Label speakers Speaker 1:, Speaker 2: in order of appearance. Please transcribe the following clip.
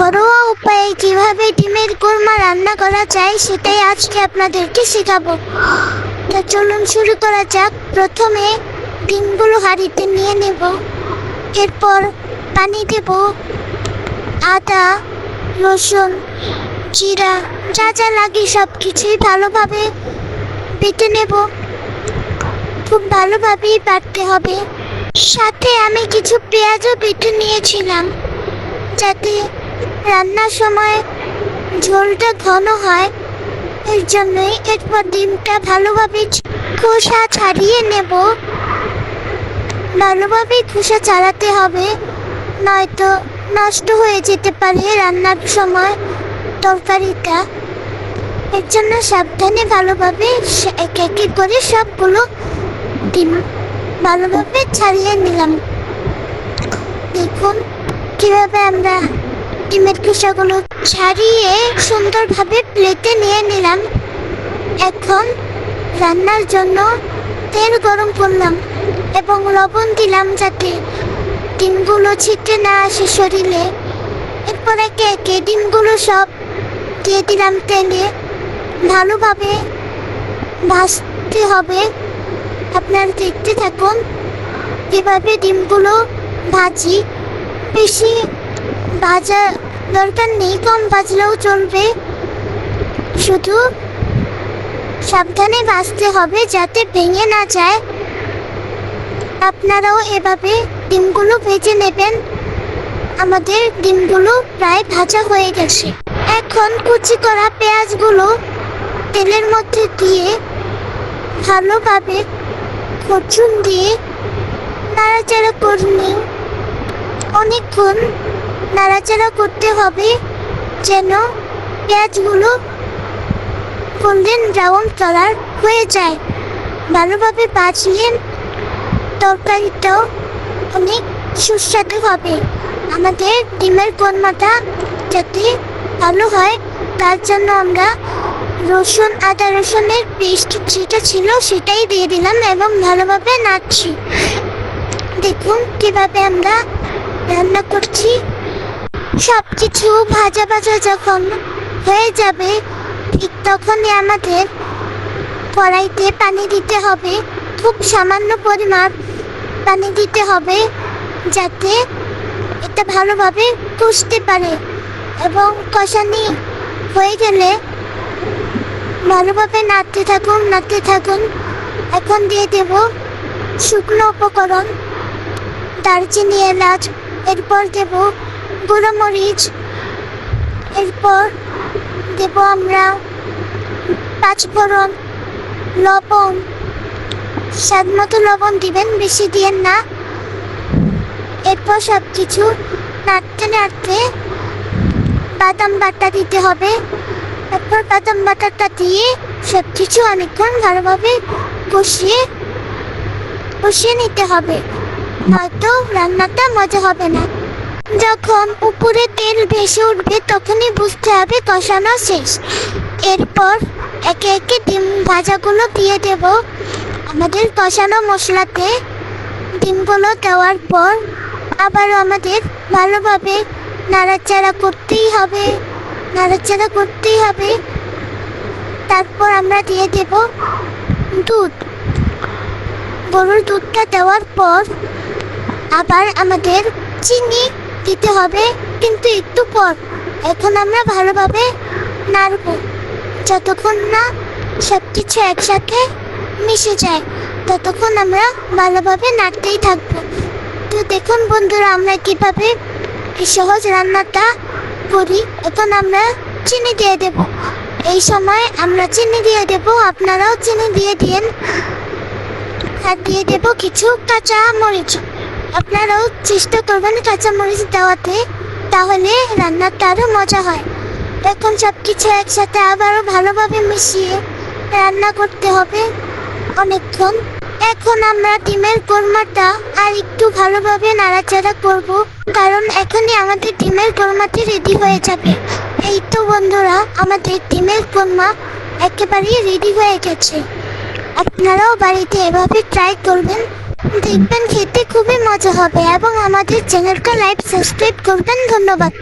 Speaker 1: ঘরোয়া উপায়ে কিভাবে ডিমের কোরমা রান্না করা যায় সেটাই আজকে আপনাদেরকে শেখাবো। তো চলুন শুরু করা যাক। প্রথমে ডিমগুলো হাঁড়িতে নিয়ে নেব, এরপর পানি দেব, আদা, রসুন, জিরা যা যা লাগে সব কিছুই ভালোভাবে বেটে নেব। খুব ভালোভাবেই বাটতে হবে। সাথে আমি কিছু পেঁয়াজও বেটে নিয়েছিলাম যাতে রান্নার সময় ঝোলটা ঘন হয়, এর জন্যই। এরপর ডিমটা ভালোভাবে খোসা ছাড়িয়ে নেব। ভালোভাবে খোসা ছাড়াতে হবে, নয়তো নষ্ট হয়ে যেতে পারে রান্নার সময় তরকারিটা। এর জন্য সাবধানে ভালোভাবে এক এক করে সবগুলো ডিম ভালোভাবে ছাড়িয়ে নিলাম। দেখুন কিভাবে আমরা ডিমের খোসাগুলো ছাড়িয়ে সুন্দরভাবে প্লেটে নিয়ে নিলাম। এখন রান্নার জন্য তেল গরম করলাম এবং লবণ দিলাম যাতে ডিমগুলো ছিটে না আসে শরীরে। এরপর একে একে ডিমগুলো সব দিয়ে দিলাম তেলে। ভালোভাবে ভাজতে হবে। আপনারা দেখতে থাকুন কিভাবে ডিমগুলো ভাজি। বেশি ভাজা দরকার নেই, কম ভাজলেও চলবে। শুধু সাবধানে ভাজতে হবে যাতে ভেঙে না যায়। আপনারাও এভাবে ডিমগুলো ভেজে নেবেন। আমাদের ডিমগুলো প্রায় ভাজা হয়ে গেছে। এখন কুচি করা পেঁয়াজগুলো তেলের মধ্যে দিয়ে ভালোভাবে ফোড়ন দিয়ে নাড়াচাড়া করে নিন। অনেকক্ষণ নাড়াচাড়া করতে হবে যেন পেঁয়াজগুলো গোল্ডেন ব্রাউন কালার হয়ে যায়। ভালোভাবে ভাজলে তরকারিটাও অনেক সুস্বাদু হবে। আমাদের ডিমের কোরমাটা যাতে ভালো হয় তার জন্য আমরা আদা রসুনের পেস্ট যেটা ছিল সেটাই দিয়ে দিলাম এবং ভালোভাবে নাড়ছি। দেখুন কিভাবে আমরা রান্না করছি। সব কিছু ভাজা ভাজা যখন হয়ে যাবে ঠিক তখনই আমাদের কড়াইতে পানি দিতে হবে। খুব সামান্য পরিমাণ পানি দিতে হবে যাতে এটা ভালোভাবে কষতে পারে এবং কষানি হয়ে গেলে ভালোভাবে নাড়তে থাকুন। এখন দিয়ে দেব শুকনো উপকরণ, দারচিনি, এলাচ। এরপর দেব গুঁড়ো মরিচ। এরপর দেব আমরা পাঁচফোড়ন, লবণ। স্বাদ মতো লবণ দিবেন, বেশি দিয়েন না। এরপর সব কিছু নাড়তে নাড়তে বাদাম বাটা দিতে হবে। এরপর বাদাম বাটাটা দিয়ে সব কিছু অনেকক্ষণ ভালোভাবে কষিয়ে নিতে হবে, নয়তো রান্নাটা মজা হবে না। যখন উপরে তেল ভেসে উঠবে তখনই বুঝতে হবে কষানো শেষ। এরপর একে একে ডিম ভাজাগুলো দিয়ে দেব আমাদের কষানো মশলাতে। ডিমগুলো দেওয়ার পর আবারও আমাদের ভালোভাবে নাড়াচাড়া করতেই হবে। তারপর আমরা দিয়ে দেব দুধ। গরুর দুধটা দেওয়ার পর আবার আমাদের চিনি দিতে হবে, কিন্তু একটু পর। এখন আমরা ভালোভাবে নাড়ব যতক্ষণ না সব কিছু একসাথে মিশে যায়, ততক্ষণ আমরা ভালোভাবে নাড়তেই থাকবো। তো দেখুন বন্ধুরা আমরা কিভাবে এই সহজ রান্নাটা করি। এখন আমরা চিনি দিয়ে দেব। এই সময় আমরা চিনি দিয়ে দেব, আপনারাও চিনি দিয়ে দিন। আর দিয়ে দেব কিছু কাঁচা মরিচ। আপনারাও চেষ্টা করবেন কাঁচা মরিচ দেওয়াতে, তাহলে রান্নাটা আরও মজা হয়। এখন সব কিছু একসাথে আবারও ভালোভাবে মিশিয়ে রান্না করতে হবে অনেকক্ষণ। এখন আমরা ডিমের কোরমাটা আর একটু ভালোভাবে নাড়াচাড়া করব, কারণ এখনই আমাদের ডিমের কোরমাটি রেডি হয়ে যাবে। এই তো বন্ধুরা আমাদের ডিমের কোরমা একেবারেই রেডি হয়ে গেছে। আপনারাও বাড়িতে এভাবে ট্রাই করবেন, দেখবেন খেতে খুবই মজা হবে। এবং আমাদের চ্যানেলটা লাইক সাবস্ক্রাইব করবেন। ধন্যবাদ।